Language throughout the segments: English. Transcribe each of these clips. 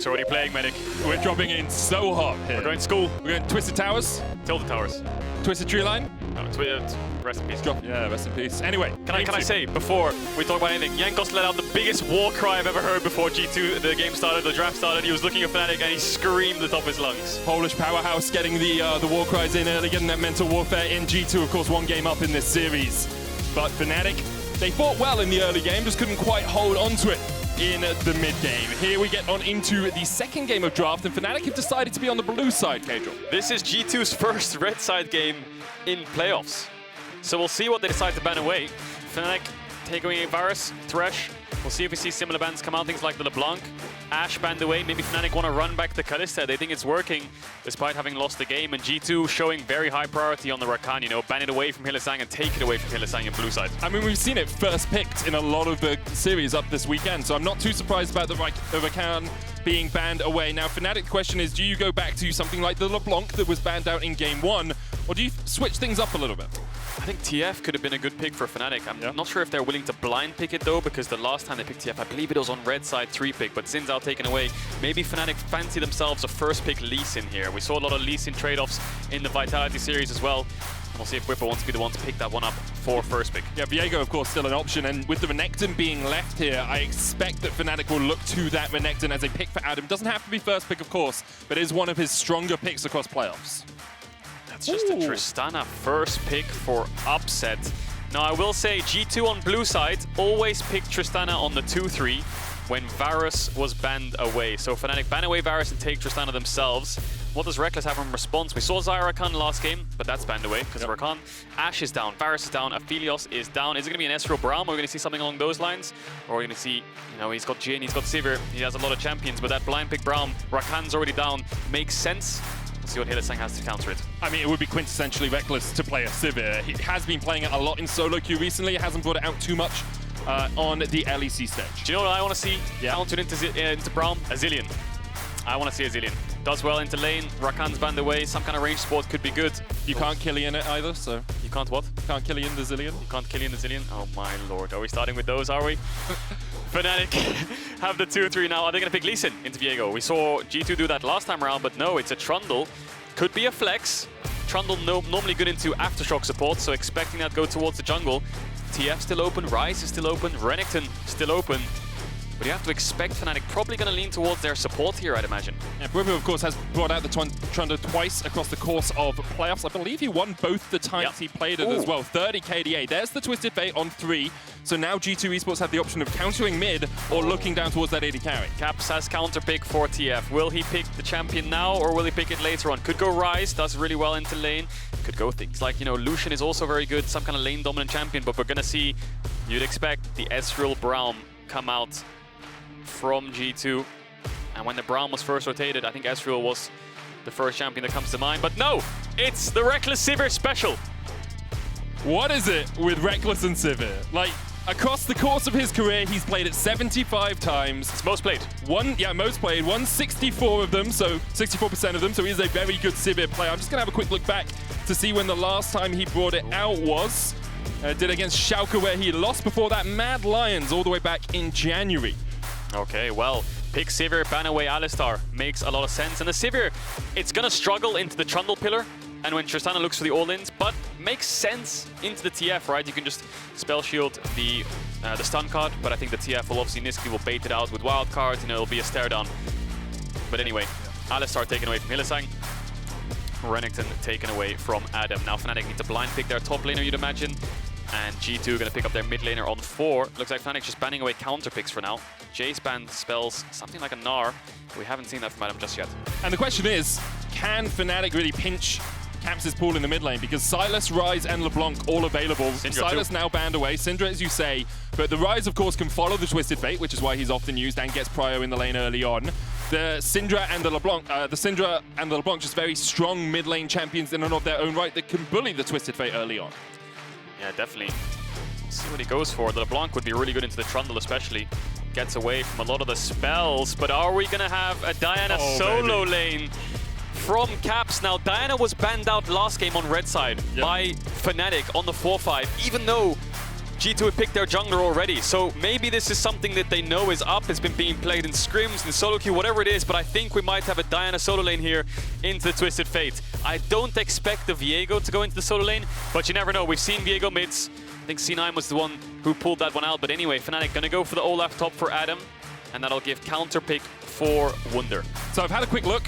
Medic's already playing Medic. We're dropping in so hot here. We're going school. We're going Twisted Towers. Tilted Towers. Twisted Tree Line. No, rest in peace. Yeah, rest in peace. Anyway, can I say, before we talk about anything, Jankos let out the biggest war cry I've ever heard before G2, the game started, the draft started. He was looking at Fnatic and he screamed at the top of his lungs. Polish powerhouse getting the war cries in early, getting that mental warfare in. G2, of course, one game up in this series. But Fnatic, they fought well in the early game, just couldn't quite hold onto it in the mid-game. Here we get on into the second game of draft, and Fnatic have decided to be on the blue side, Caedrel. This is G2's first red side game in playoffs. So we'll see what they decide to ban away. Fnatic taking away Varus, Thresh. We'll see if we see similar bans come out, things like the LeBlanc. Ashe banned away. Maybe Fnatic want to run back to Kalista. They think it's working despite having lost the game. And G2 showing very high priority on the Rakan, you know, ban it away from Hylissang and take it away from Hylissang in blue side. I mean, we've seen it first picked in a lot of the series up this weekend, so I'm not too surprised about the Rakan being banned away. Now, Fnatic, the question is, do you go back to something like the LeBlanc that was banned out in game one, or do you switch things up a little bit? I think TF could have been a good pick for Fnatic. I'm not sure if they're willing to blind pick it though, because the last time they picked TF, I believe it was on red side 3-pick, but Xin Zhao taken away. Maybe Fnatic fancy themselves a first pick Lee Sin here. We saw a lot of Lee Sin trade-offs in the Vitality series as well. We'll see if Bwipo wants to be the one to pick that one up for first pick. Yeah, Viego, of course, still an option, and with the Renekton being left here, I expect that Fnatic will look to that Renekton as a pick for Adam. Doesn't have to be first pick, of course, but is one of his stronger picks across playoffs. That's just a Tristana first pick for upset. Now, I will say G2 on blue side always picked Tristana on the 2-3 when Varus was banned away. So Fnatic ban away Varus and take Tristana themselves. What does Rekkles have in response? We saw Rakan last game, but that's banned away because of Rakan. Ashe is down, Varus is down, Aphelios is down. Is it going to be an Ezreal Braum? Are we going to see something along those lines? Or are we going to see, you know, he's got Jhin, he's got Sivir, he has a lot of champions, but that blind pick Braum, Rakan's already down, makes sense. See what Hylissang has to counter it. I mean, it would be quintessentially Rekkles to play a Sivir. He has been playing it a lot in solo queue recently. It hasn't brought it out too much on the LEC stage. Do you know what I want to see countered into Braum? A Zillion. I want to see a Zillion. Does well into lane, Rakan's banned away, some kind of range support could be good. You can't Killian it either, so... You can't what? Can't Killian the Zillion. You can't Killian the Zillion? Oh my lord, are we starting with those, are we? Fnatic have the 2-3 now. Are they going to pick Lee Sin into Viego? We saw G2 do that last time around, but no, it's a Trundle. Could be a flex. Trundle normally good into Aftershock support, so expecting that go towards the jungle. TF still open, Ryze is still open, Renekton still open. But you have to expect Fnatic probably going to lean towards their support here, I'd imagine. Yeah, Bwipo, of course, has brought out the Trundle twice across the course of playoffs. I believe he won both the times he played it as well. 30 KDA. There's the Twisted Fate on 3. So now G2 Esports have the option of countering mid or looking down towards that AD carry. Caps has counter pick for TF. Will he pick the champion now or will he pick it later on? Could go Ryze, does really well into lane. Could go things like, you know, Lucian is also very good, some kind of lane dominant champion, but we're going to see, you'd expect the Ezreal Braum come out from G2. And when the Braum was first rotated, I think Ezreal was the first champion that comes to mind. But no, it's the Rekkles Sivir special. What is it with Rekkles and Sivir? Like, across the course of his career, he's played it 75 times. It's most played. Most played. 164 of them, so 64% of them. So he is a very good Sivir player. I'm just going to have a quick look back to see when the last time he brought it out was. Did against Schalke, where he lost before that. Mad Lions all the way back in January. Okay, well, pick Sivir, ban away Alistar. Makes a lot of sense. And the Sivir, it's going to struggle into the Trundle pillar. And when Tristana looks for the all-ins, but makes sense into the TF, right? You can just spell shield the stun card, but I think the TF will obviously Nisqy will bait it out with wild cards, you know, it'll be a stare down. But anyway, Alistar taken away from Hylissang. Renekton taken away from Adam. Now Fnatic need to blind pick their top laner, you'd imagine. And G2 going to pick up their mid laner on 4. Looks like Fnatic just banning away counter picks for now. Jace banned spells something like a Gnar. We haven't seen that from Adam just yet. And the question is, can Fnatic really pinch Caps' pool in the mid lane? Because Sylas, Ryze, and LeBlanc all available. Sylas now banned away. Syndra, as you say. But the Ryze, of course, can follow the Twisted Fate, which is why he's often used and gets prio in the lane early on. The Syndra and the LeBlanc, just very strong mid lane champions in and of their own right that can bully the Twisted Fate early on. Yeah, definitely. Let's see what he goes for. The LeBlanc would be really good into the Trundle especially. Gets away from a lot of the spells, but are we going to have a Diana solo lane from Caps? Now, Diana was banned out last game on red side by Fnatic on the 4-5, even though G2 have picked their jungler already, so maybe this is something that they know is up. It's been being played in scrims, in solo queue, whatever it is, but I think we might have a Diana solo lane here into the Twisted Fate. I don't expect the Viego to go into the solo lane, but you never know. We've seen Viego mids. I think C9 was the one who pulled that one out, but anyway, Fnatic gonna go for the Olaf top for Adam, and that'll give counter pick for Wunder. So I've had a quick look.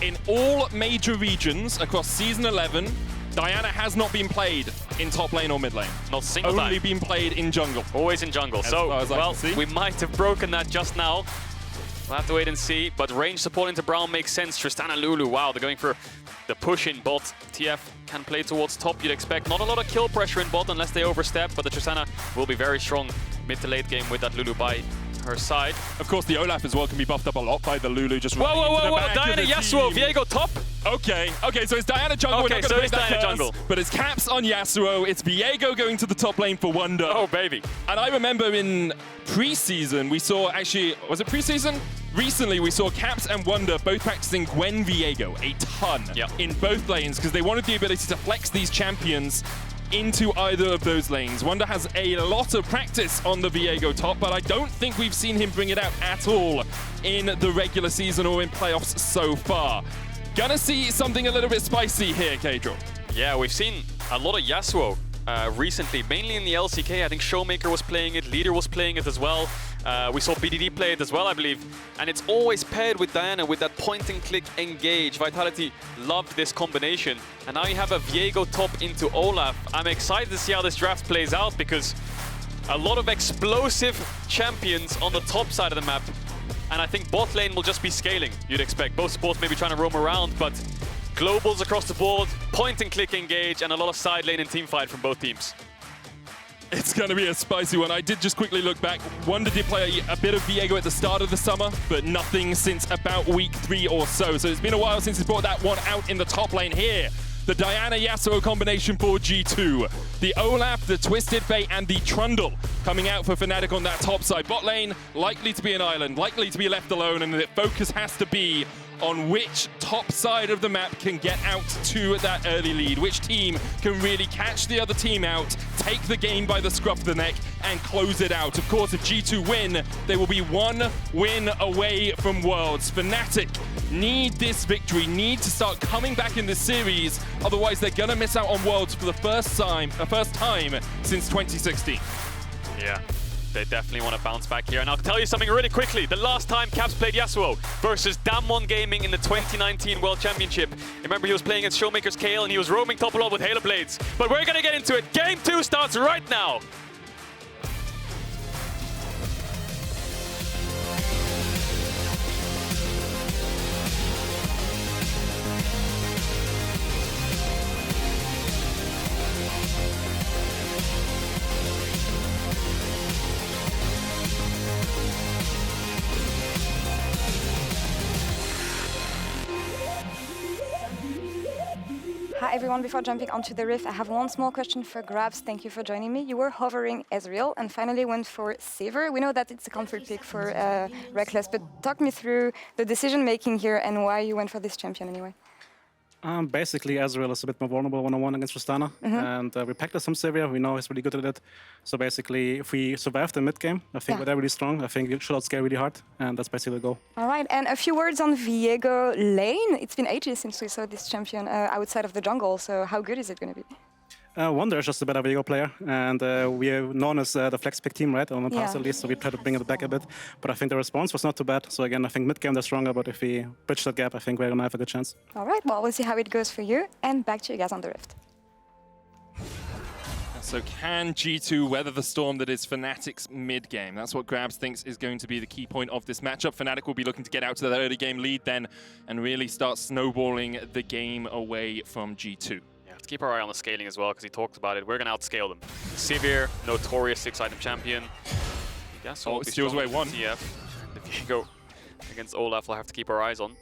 In all major regions across Season 11, Diana has not been played in top lane or mid lane. Not a single time. Only been played in jungle. Always in jungle. So, well, we might have broken that just now. We'll have to wait and see. But range support into Braum makes sense. Tristana, Lulu, wow, they're going for the push in bot. TF can play towards top, you'd expect. Not a lot of kill pressure in bot unless they overstep, but the Tristana will be very strong mid to late game with that Lulu by her side. Of course, the Olaf as well can be buffed up a lot by the Lulu just running whoa, into the whoa, back Diana, of the Yasuo, team. Viego top? Okay, so it's Diana jungle. Okay, so it's Diana jungle. But it's caps on Yasuo. It's Viego going to the top lane for Wunder. Oh, baby. And I remember in preseason, we saw actually, was it preseason? Recently, we saw Caps and Wunder both practicing Gwen Viego a ton in both lanes because they wanted the ability to flex these champions into either of those lanes. Wunder has a lot of practice on the Viego top, but I don't think we've seen him bring it out at all in the regular season or in playoffs so far. Gonna see something a little bit spicy here, Caedrel. Yeah, we've seen a lot of Yasuo recently, mainly in the LCK. I think Showmaker was playing it, Leader was playing it as well. We saw BDD play it as well, I believe. And it's always paired with Diana with that point and click engage. Vitality loved this combination. And now you have a Viego top into Olaf. I'm excited to see how this draft plays out because a lot of explosive champions on the top side of the map. And I think bot lane will just be scaling, you'd expect. Both supports may be trying to roam around, but globals across the board, point and click engage, and a lot of side lane and team fight from both teams. It's going to be a spicy one. I did just quickly look back. Wunder did play a bit of Viego at the start of the summer, but nothing since about week 3 or so. So it's been a while since he's brought that one out in the top lane here. The Diana-Yasuo combination for G2. The Olaf, the Twisted Fate, and the Trundle coming out for Fnatic on that top side. Bot lane, likely to be an island, likely to be left alone, and the focus has to be on which top side of the map can get out to that early lead, which team can really catch the other team out, take the game by the scruff of the neck, and close it out. Of course, if G2 win, they will be 1 win away from Worlds. Fnatic need this victory, need to start coming back in this series, otherwise they're gonna miss out on Worlds for the first time since 2016. Yeah. They definitely want to bounce back here. And I'll tell you something really quickly. The last time Caps played Yasuo versus Damwon Gaming in the 2019 World Championship. Remember, he was playing against Showmaker's Kale and he was roaming top a lot with Halo Blades. But we're going to get into it. Game 2 starts right now. Hi everyone, before jumping onto the riff, I have one small question for Grabs. Thank you for joining me. You were hovering Ezreal and finally went for Sivir. We know that it's a comfort pick for Rekkles, but talk me through the decision making here and why you went for this champion anyway. Basically, Ezreal is a bit more vulnerable one-on-one against Tristana, and we packed some Sivir. We know he's really good at it. So basically, if we survive the mid game, I think we're really strong. I think we should outscale really hard, and that's basically the goal. All right, and a few words on Viego lane. It's been ages since we saw this champion outside of the jungle, so how good is it going to be? Wunder is just a better Viego player, and we are known as the flex pick team, right? On the past at least, so we try to bring it back a bit. But I think the response was not too bad. So again, I think mid game they're stronger, but if we bridge that gap, I think we're gonna have a good chance. All right, well, we'll see how it goes for you, and back to you guys on the Rift. So can G2 weather the storm that is Fnatic's mid game? That's what Grabs thinks is going to be the key point of this matchup. Fnatic will be looking to get out to that early game lead then and really start snowballing the game away from G2. Let's keep our eye on the scaling as well, because he talks about it. We're going to outscale them. Sivir, notorious 6-item champion. Oh, steals away one. TF. The Viego against Olaf we'll have to keep our eyes on.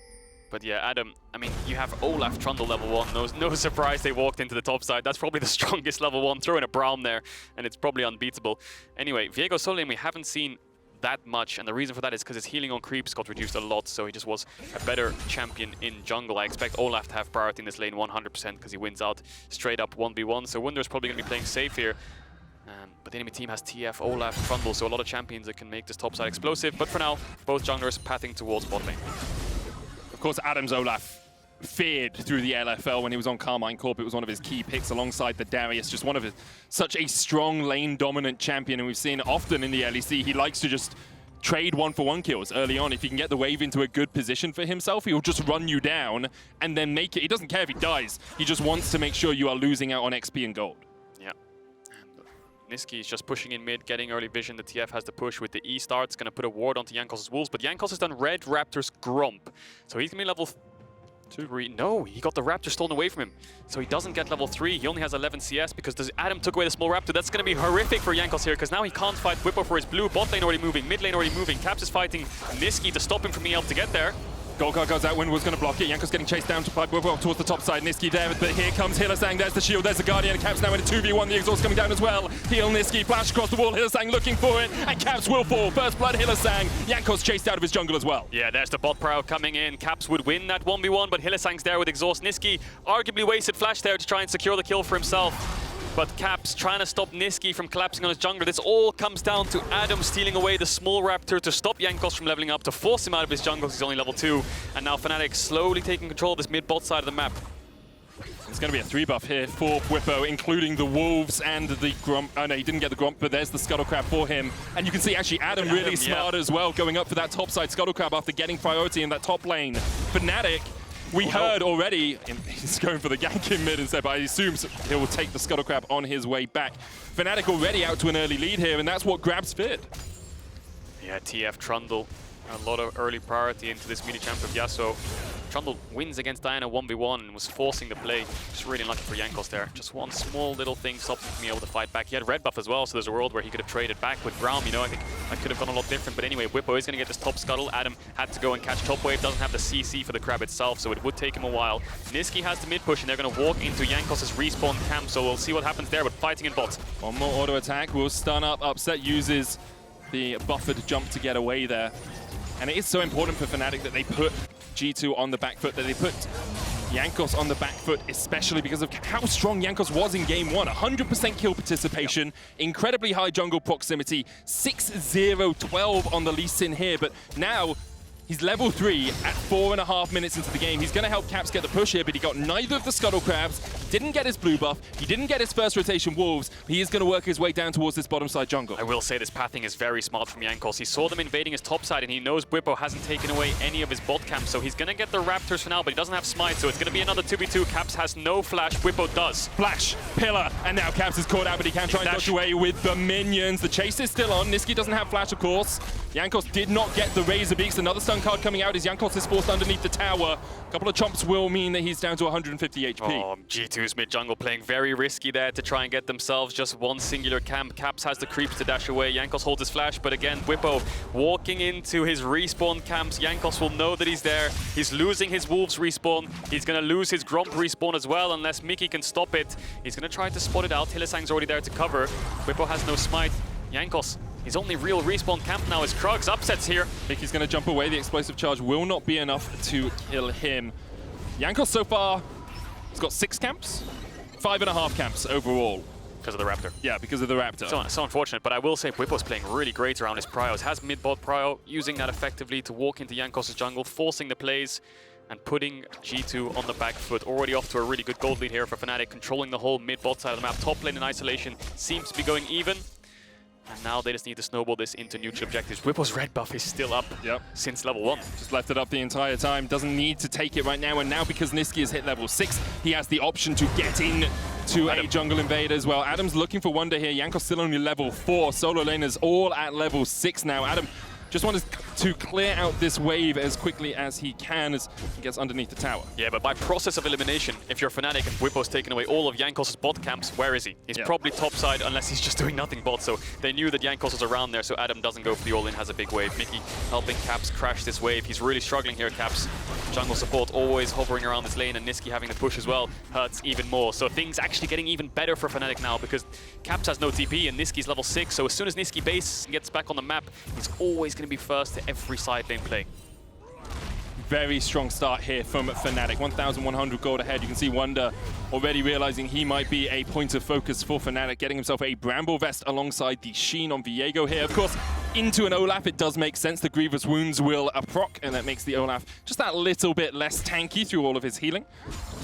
But yeah, Adam, I mean, you have Olaf Trundle level 1. No surprise they walked into the top side. That's probably the strongest level 1. Throw in a Braum there, and it's probably unbeatable. Anyway, Viego solo lane we haven't seen that much, and the reason for that is because his healing on creeps got reduced a lot, so he just was a better champion in jungle. I expect Olaf to have priority in this lane 100% because he wins out straight up 1v1, so Wunder is probably going to be playing safe here. But the enemy team has TF, Olaf, Trundle, so a lot of champions that can make this top side explosive. But for now, both junglers pathing towards bot lane. Of course, Adam's Olaf feared through the LFL when he was on Carmine Corp. It was one of his key picks alongside the Darius, just one of his, such a strong lane-dominant champion, and we've seen often in the LEC, he likes to just trade one-for-one kills early on. If he can get the wave into a good position for himself, he'll just run you down and then make it. He doesn't care if he dies. He just wants to make sure you are losing out on XP and gold. Yeah. Nisqy is just pushing in mid, getting early vision. The TF has the push with the E start. It's going to put a ward onto Jankos' Wolves, but Jankos has done Red Raptor's Gromp. So he's going to be level 3. No, he got the Raptor stolen away from him. So he doesn't get level 3. He only has 11 CS because Adam took away the small Raptor. That's going to be horrific for Jankos here because now he can't fight Bwipo for his blue. Bot lane already moving, mid lane already moving. Caps is fighting Nisqy to stop him from being able to get there. Golgar goes out, Wunder was going to block it. Jankos getting chased down by Bwipo towards the top side. Nisqy there, but here comes Hylissang. There's the shield, there's the Guardian. Caps now in a 2v1. The exhaust coming down as well. Heal Nisqy, flash across the wall. Hylissang looking for it, and Caps will fall. First blood, Hylissang. Jankos chased out of his jungle as well. Yeah, there's the bot prow coming in. Caps would win that 1v1, but Hylissang's there with exhaust. Nisqy arguably wasted flash there to try and secure the kill for himself. But Caps trying to stop Nisqy from collapsing on his jungler. This all comes down to Adam stealing away the small Raptor to stop Jankos from leveling up, to force him out of his jungle because he's only level 2. And now Fnatic slowly taking control of this mid-bot side of the map. It's going to be a 3-buff here for Bwipo, including the Wolves and the Gromp. Oh no, he didn't get the Gromp, but there's the Scuttle Crab for him. And you can see actually Adam really smart as well, going up for that top side Scuttle Crab after getting priority in that top lane. Fnatic, we heard already, he's going for the gank in mid instead, but I assume he will take the Scuttle Crab on his way back. Fnatic already out to an early lead here, and that's what grabs fit. Yeah, TF Trundle, a lot of early priority into this mini champ of Yasuo. Trundle wins against Diana 1v1 and was forcing the play. Just really unlucky for Jankos there. Just one small little thing stopped him from being able to fight back. He had red buff as well, so there's a world where he could have traded back with Braum. You know, I think that could have gone a lot different. But anyway, Bwipo is going to get this top scuttle. Adam had to go and catch top wave. Doesn't have the CC for the crab itself, so it would take him a while. Nisqy has the mid push, and they're going to walk into Jankos' respawn camp, so we'll see what happens there, but fighting in bot. One more auto attack will stun up. Upset uses the buffered jump to get away there. And it is so important for Fnatic that they put G2 on the back foot, that they put Jankos on the back foot, especially because of how strong Jankos was in game 1. 100% kill participation, incredibly high jungle proximity, 6-0-12 on the Lee Sin here, but now he's level 3 at 4.5 minutes into the game. He's going to help Caps get the push here, but he got neither of the Scuttle Crabs, didn't get his blue buff, he didn't get his first rotation Wolves, but he is going to work his way down towards this bottom side jungle. I will say this pathing is very smart from Jankos. He saw them invading his top side, and he knows Bwipo hasn't taken away any of his bot camps, so he's going to get the Raptors for now, but he doesn't have smite, so it's going to be another 2v2. Caps has no flash, Bwipo does. Flash, pillar, and now Caps is caught out, but he can try and dodge away with the minions. The chase is still on. Nisqy doesn't have flash, of course. Jankos did not get the Razor Beaks. Another stun card coming out is Jankos is forced underneath the tower. A couple of chomps will mean that he's down to 150 HP. Oh, G2's mid-jungle playing very risky there to try and get themselves just one singular camp. Caps has the creeps to dash away. Jankos holds his flash, but again, Bwipo walking into his respawn camps. Jankos will know that he's there. He's losing his Wolves respawn. He's going to lose his Gromp respawn as well, unless Mikyx can stop it. He's going to try to spot it out. Hylissang's already there to cover. Bwipo has no smite. Jankos, his only real respawn camp now is Krugs. Upsets here. Mikyx going to jump away. The explosive charge will not be enough to kill him. Jankos so far has got 6 camps, 5.5 camps overall. Because of the Raptor. Yeah, because of the Raptor. So unfortunate, but I will say Bwipo's playing really great around his pryos. Has mid-bot prio, using that effectively to walk into Jankos' jungle, forcing the plays, and putting G2 on the back foot. Already off to a really good gold lead here for Fnatic, controlling the whole mid-bot side of the map. Top lane in isolation seems to be going even. And now they just need to snowball this into neutral objectives. Bwipo's red buff is still up since level 1. Just left it up the entire time. Doesn't need to take it right now. And now because Nisqy has hit level 6, he has the option to get in to a jungle invade as well. Adam's looking for Wunder here. Jankos still only level 4. Solo laners all at level 6 now. Adam just wanted to clear out this wave as quickly as he can as he gets underneath the tower. Yeah, but by process of elimination, if you're Fnatic and Bwipo's taken away all of Jankos' bot camps, where is he? He's probably top side unless he's just doing nothing bot, so they knew that Jankos was around there, so Adam doesn't go for the all-in, has a big wave. Mikyx helping Caps crash this wave. He's really struggling here, Caps. Jungle support always hovering around this lane, and Nisqy having the push as well hurts even more. So things actually getting even better for Fnatic now, because Caps has no TP and Nisqy's level 6, so as soon as Nisqy base gets back on the map, he's always going to be first to every side lane play. very strong start here from Fnatic. 1,100 gold ahead. You can see Wunder already realizing he might be a point of focus for Fnatic, getting himself a Bramble Vest alongside the Sheen on Viego here. Of course, into an Olaf, it does make sense. The Grievous Wounds will proc, and that makes the Olaf just that little bit less tanky through all of his healing.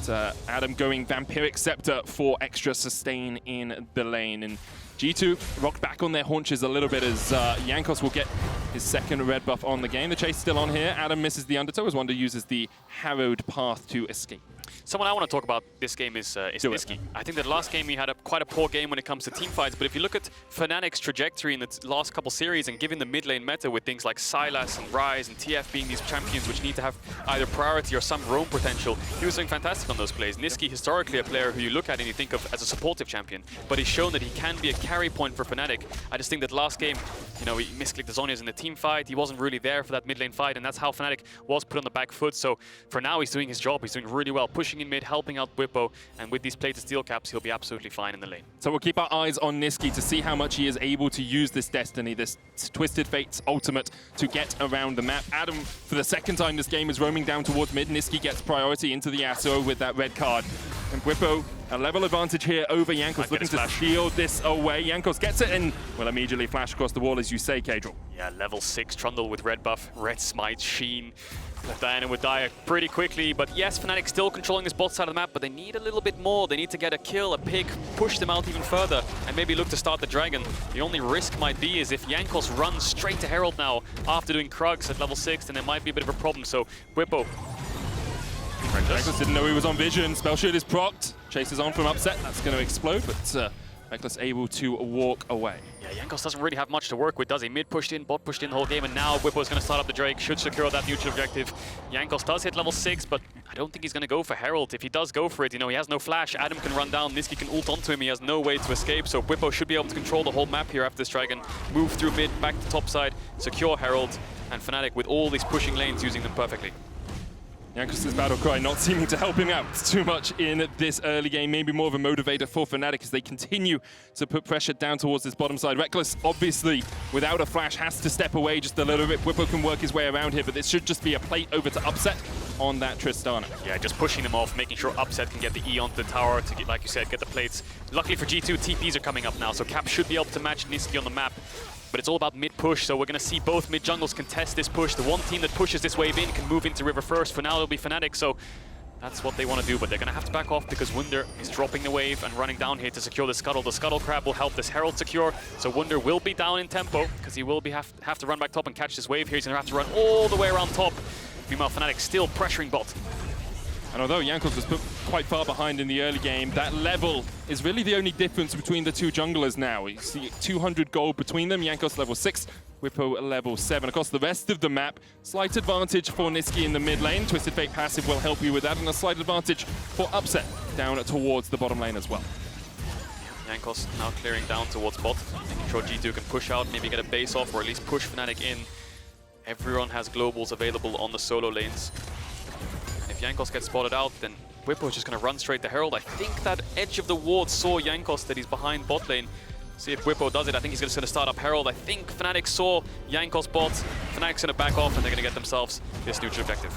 But, Adam going Vampiric Scepter for extra sustain in the lane. And G2 rocked back on their haunches a little bit as Jankos will get his second red buff on the game. The chase still on here. Adam misses the undertow as Wunder uses the harrowed path to escape. Someone I want to talk about this game is Nisqy. I think that last game he had quite a poor game when it comes to team fights, but if you look at Fnatic's trajectory in the last couple series and given the mid lane meta with things like Sylas and Ryze and TF being these champions which need to have either priority or some roam potential, he was doing fantastic on those plays. Nisqy, historically a player who you look at and you think of as a supportive champion, but he's shown that he can be a carry point for Fnatic. I just think that last game, you know, he misclicked the Zhonya's in the team fight, he wasn't really there for that mid lane fight, and that's how Fnatic was put on the back foot. So for now, he's doing his job, he's doing really well, pushing in mid, helping out Bwipo, and with these plated steel caps, he'll be absolutely fine in the lane. So we'll keep our eyes on Nisqy to see how much he is able to use this Destiny, this Twisted Fates ultimate, to get around the map. Adam, for the second time this game, is roaming down towards mid. Nisqy gets priority into the Yasuo with that red card. And Bwipo, a level advantage here over Jankos, looking to shield this away. Jankos gets it and will immediately flash across the wall, as you say, Caedrel. Yeah, level 6 Trundle with red buff, red smite, Sheen. Diana would die pretty quickly, but yes, Fnatic still controlling this bot side of the map, but they need a little bit more. They need to get a kill, a pick, push them out even further, and maybe look to start the Dragon. The only risk might be is if Jankos runs straight to Herald now after doing Krugs at level 6, then there might be a bit of a problem. So Bwipo. Rekkles didn't know he was on vision. Spell Shield is procced. Chases on from upset. That's going to explode, but Rekkles able to walk away. Yeah, Jankos doesn't really have much to work with, does he? Mid pushed in, bot pushed in the whole game, and now Bwipo is going to start up the Drake, should secure that neutral objective. Jankos does hit level 6, but I don't think he's going to go for Herald. If he does go for it, you know, he has no flash. Adam can run down, Nisqy can ult onto him, he has no way to escape, so Bwipo should be able to control the whole map here after this Dragon. Move through mid, back to top side, secure Herald, and Fnatic with all these pushing lanes using them perfectly. Jankos' battle cry not seeming to help him out too much in this early game. Maybe more of a motivator for Fnatic as they continue to put pressure down towards this bottom side. Rekkles, obviously, without a flash, has to step away just a little bit. Bwipo can work his way around here, but this should just be a plate over to Upset on that Tristana. Yeah, just pushing them off, making sure Upset can get the E onto the tower to, get, like you said, get the plates. Luckily for G2, TPs are coming up now, so Cap should be able to match Nisqy on the map. But it's all about mid-push, so we're going to see both mid-jungles contest this push. The one team that pushes this wave in can move into river first. For now, it'll be Fnatic, so that's what they want to do. But they're going to have to back off because Wunder is dropping the wave and running down here to secure the Scuttle. The Scuttle Crab will help this Herald secure, so Wunder will be down in tempo because he will be have to run back top and catch this wave here. He's going to have to run all the way around top. Meanwhile, Fnatic still pressuring bot. And although Jankos was put quite far behind in the early game, that level is really the only difference between the two junglers now. You see 200 gold between them. Jankos level 6, Bwipo level 7. Across the rest of the map, slight advantage for Nisqy in the mid lane. Twisted Fate passive will help you with that, and a slight advantage for Upset down towards the bottom lane as well. Jankos now clearing down towards bot, making sure G2 can push out, maybe get a base off, or at least push Fnatic in. Everyone has globals available on the solo lanes. If Jankos gets spotted out, then Bwipo is just going to run straight to Herald. I think that edge of the ward saw Jankos that he's behind bot lane. See if Bwipo does it. I think he's just going to start up Herald. I think Fnatic saw Jankos bot. Fnatic's going to back off and they're going to get themselves this neutral objective.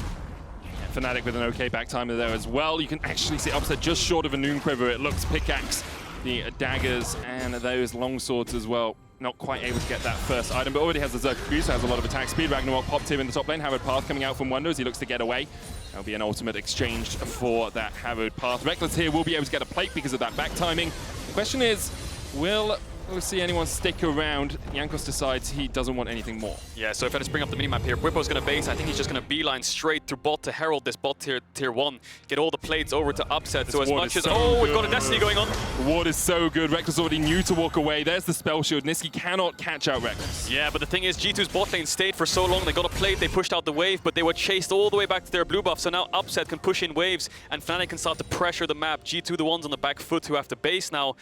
Yeah, Fnatic with an okay back timer there as well. You can actually see Upset just short of a Noon Quiver. It looks pickaxe, the daggers, and those long swords as well. Not quite able to get that first item, but already has the Zerg Fuse, has a lot of attack speed. Ragnarok popped him in the top lane. Harrowed Path coming out from Wunder as he looks to get away. There'll be an ultimate exchange for that Harrowed Path. Rekkles here will be able to get a plate because of that back timing. The question is, will we see anyone stick around? Jankos decides he doesn't want anything more. Yeah, so if I just bring up the minimap here, Bwipo's going to base. I think he's just going to beeline straight through bot to Herald this bot tier 1. Get all the plates over to Upset. So as much as... Oh, we've got a Destiny going on. The ward is so good. Rekkles already knew to walk away. There's the spell shield. Nisqy cannot catch out Rekkles. Yeah, but the thing is, G2's bot lane stayed for so long. They got a plate, they pushed out the wave, but they were chased all the way back to their blue buff. So now Upset can push in waves, and Fnatic can start to pressure the map. G2 the ones on the back foot who have to base now.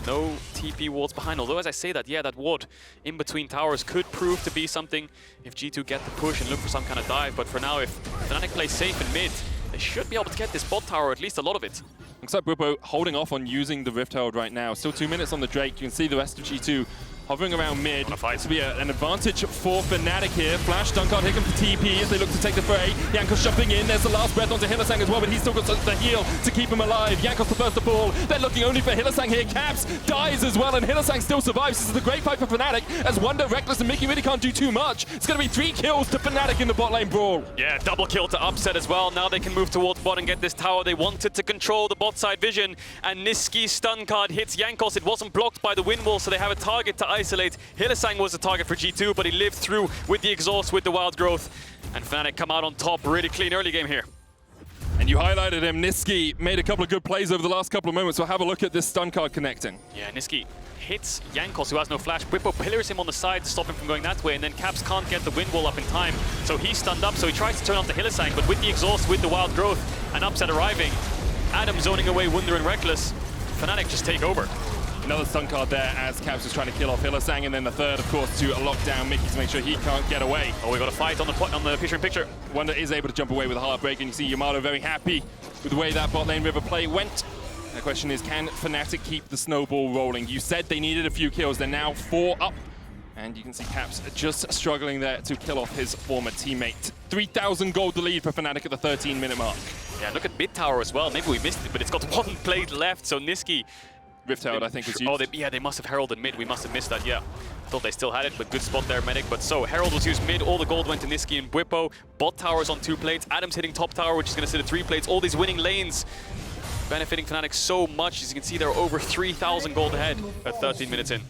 No TP wards behind, although as I say that, yeah, that ward in between towers could prove to be something if G2 get the push and look for some kind of dive. But for now, if Fnatic plays safe in mid, they should be able to get this bot tower, at least a lot of it. Looks like Bwipo holding off on using the Rift Herald right now. Still 2 minutes on the Drake. You can see the rest of G2 hovering around mid. Fight. This will be an advantage for Fnatic here. Flash, stun card, here comes the TP as they look to take the fray. Jankos jumping in, there's the last breath onto Hylissang as well, but he's still got the heal to keep him alive. Jankos the first to fall. They're looking only for Hylissang here. Caps dies as well, and Hylissang still survives. This is a great fight for Fnatic, as Wunder, Rekkles, and Mikyx really can't do too much. It's going to be 3 kills to Fnatic in the bot lane brawl. Yeah, double kill to Upset as well. Now they can move towards bot and get this tower. They wanted to control the bot side vision, and Nisqy stun card hits Jankos. It wasn't blocked by the wind wall, so they have a target to isolate. Hylissang was the target for G2, but he lived through with the exhaust, with the wild growth. And Fnatic come out on top. Really clean early game here. And you highlighted him. Nisqy made a couple of good plays over the last couple of moments, so have a look at this stun card connecting. Yeah, Nisqy hits Jankos, who has no flash. Bwipo pillars him on the side to stop him from going that way, and then Caps can't get the wind wall up in time. So he's stunned up, so he tries to turn off the Hylissang, but with the exhaust, with the wild growth, and Upset arriving, Adam zoning away Wunder and Rekkles, Fnatic just take over. Another stun card there as Caps is trying to kill off Hylissang, and then the third, of course, to lock down Mikyx to make sure he can't get away. Oh, we got a fight on the picture-in-picture. Wunder is able to jump away with a heartbreak, and you see Yamato very happy with the way that bot lane river play went. The question is, can Fnatic keep the snowball rolling? You said they needed a few kills. They're now 4 up. And you can see Caps just struggling there to kill off his former teammate. 3,000 gold the lead for Fnatic at the 13-minute mark. Yeah, look at mid tower as well. Maybe we missed it, but it's got 1 plate left, so Nisqy... Rift Herald, I think, was used. Oh, they must have heralded mid. We must have missed that, yeah. Thought they still had it, but good spot there, Medic. But so, Herald was used mid, all the gold went to Nisqy and Bwipo. Bot tower's on 2 plates, Adam's hitting top tower, which is going to sit at 3 plates. All these winning lanes benefiting Fnatic so much. As you can see, they're over 3,000 gold ahead at 13 minutes in.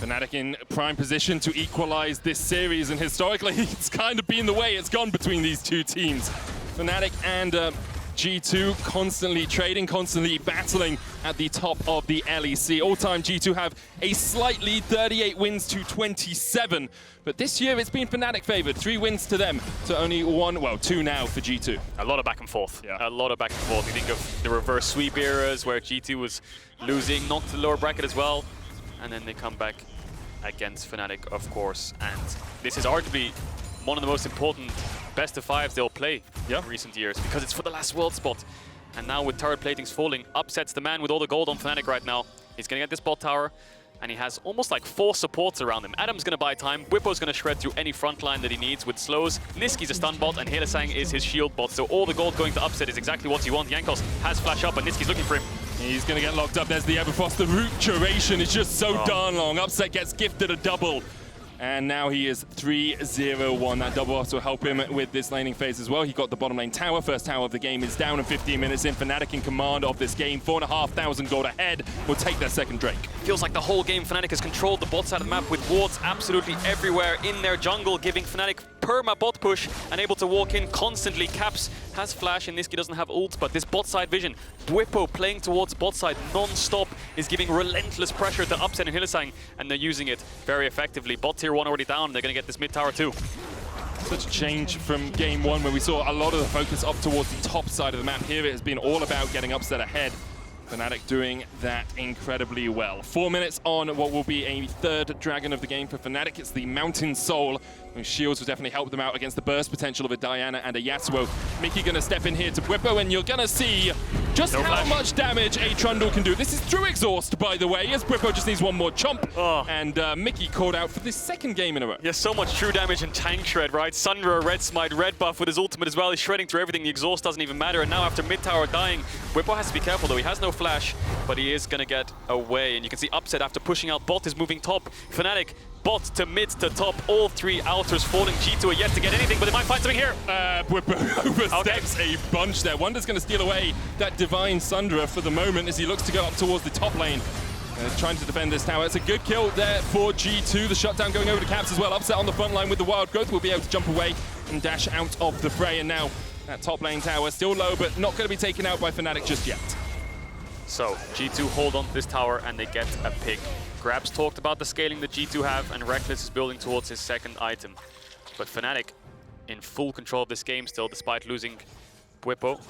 Fnatic in prime position to equalize this series, and historically, it's kind of been the way it's gone between these two teams. Fnatic and G2 constantly trading, constantly battling at the top of the LEC. All-time G2 have a slight lead, 38 wins to 27. But this year it's been Fnatic favored. 3 wins to them to only 1, well, 2 now for G2. A lot of back and forth. Yeah. A lot of back and forth. You think of the reverse sweep eras where G2 was losing, knocked to the lower bracket as well. And then they come back against Fnatic, of course. And this is arguably one of the most important best of 5s they'll play in recent years, because it's for the last world spot. And now with turret platings falling, Upset's the man with all the gold on Fnatic right now. He's gonna get this bot tower, and he has almost like 4 supports around him. Adam's gonna buy time, Bwipo's gonna shred through any front line that he needs with slows, Nisqy's a stun bot, and Hylissang is his shield bot. So all the gold going to Upset is exactly what you want. Jankos has flash up, and Nisqy's looking for him. He's going to get locked up. There's the Everfrost. The root duration is just so darn long. Upset gets gifted a double. And now he is 3-0-1. That double also will help him with this laning phase as well. He got the bottom lane tower. First tower of the game is down, and 15 minutes in. Fnatic in command of this game. 4,500 gold ahead. Will take their second Drake. Feels like the whole game Fnatic has controlled the bot side of the map with wards absolutely everywhere in their jungle, giving Fnatic perma bot push and able to walk in constantly. Caps has flash and Nisqy doesn't have ult, but this bot side vision, Bwipo playing towards bot side non-stop is giving relentless pressure to Upset and Hylissang, and they're using it very effectively. Bot tier 1 already down, they're going to get this mid tower too. Such a change from game 1 where we saw a lot of the focus up towards the top side of the map. Here it has been all about getting Upset ahead. Fnatic doing that incredibly well. 4 minutes on what will be a 3rd dragon of the game for Fnatic. It's the Mountain Soul, whose shields will definitely help them out against the burst potential of a Diana and a Yasuo. Mikyx gonna step in here to Bwipo, and you're gonna see just how much damage a Trundle can do. This is through exhaust, by the way, as Bwipo just needs 1 more chomp. And Mikyx called out for the 2nd game in a row. Yeah, so much true damage and tank shred, right? Sundra, red smite, red buff with his ultimate as well. He's shredding through everything. The exhaust doesn't even matter. And now after mid tower dying, Bwipo has to be careful though. He has no flash, but he is gonna get away. And you can see Upset after pushing out bot is moving top. Fnatic, bot to mid to top, all 3 outers falling. G2 are yet to get anything, but they might find something here. Bwipo oversteps a bunch there. Wunder's gonna steal away that Divine Sundra for the moment as he looks to go up towards the top lane. Trying to defend this tower. It's a good kill there for G2. The shutdown going over to Caps as well. Upset on the front line with the wild growth. Will be able to jump away and dash out of the fray. And now that top lane tower still low, but not going to be taken out by Fnatic just yet. So G2 hold on to this tower and they get a pick. Grabs talked about the scaling that G2 have, and Rekkles is building towards his 2nd item. But Fnatic in full control of this game still, despite losing Bwipo.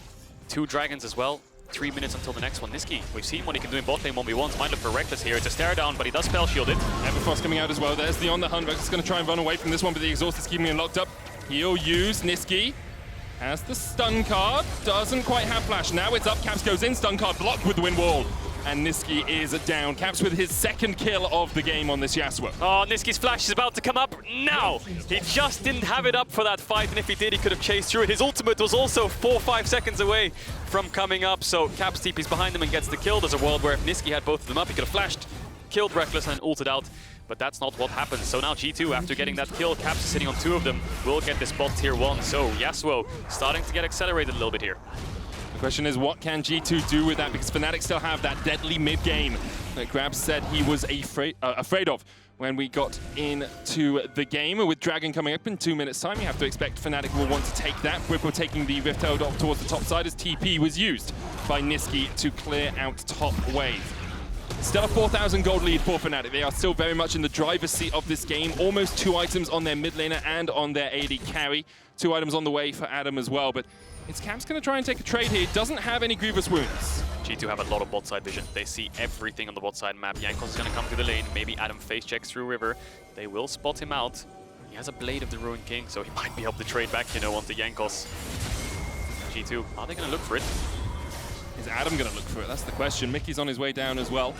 2 dragons as well. 3 minutes until the next one. Nisqy, we've seen what he can do in bot lane 1v1s. Might look for Rekkles here. It's a stare down, but he does spell shield it. Everfrost coming out as well. There's the on the hunt. Rekkles is going to try and run away from this one, but the exhaust is keeping him locked up. He'll use Nisqy. Has the stun card. Doesn't quite have flash. Now it's up. Caps goes in. Stun card blocked with the wind wall. and Nisqy is down. Caps with his second kill of the game on this Yasuo. Oh, Nisqy's flash is about to come up now. He just didn't have it up for that fight, and if he did, he could have chased through it. His ultimate was also 4-5 seconds away from coming up, so Caps TP's behind him and gets the kill. There's a world where if Nisqy had both of them up, he could have flashed, killed Rekkles and ulted out, but that's not what happens. So now G2, after getting that kill, Caps is sitting on 2 of them, will get this bot tier 1. So Yasuo starting to get accelerated a little bit here. The question is, what can G2 do with that? Because Fnatic still have that deadly mid-game that Grabs said he was afraid of when we got into the game. With Dragon coming up in 2 minutes' time, you have to expect Fnatic will want to take that. Bwipo taking the Rift Herald off towards the top side as TP was used by Nisqy to clear out top wave. Still a 4,000 gold lead for Fnatic. They are still very much in the driver's seat of this game. Almost 2 items on their mid laner and on their AD carry. 2 items on the way for Adam as well, but it's Caps going to try and take a trade here. He doesn't have any grievous wounds. G2 have a lot of bot side vision. They see everything on the bot side map. Jankos is going to come to the lane. Maybe Adam face checks through River. They will spot him out. He has a Blade of the Ruined King, so he might be able to trade back, you know, onto Jankos. G2, are they going to look for it? Is Adam going to look for it? That's the question. Mickey's on his way down as well.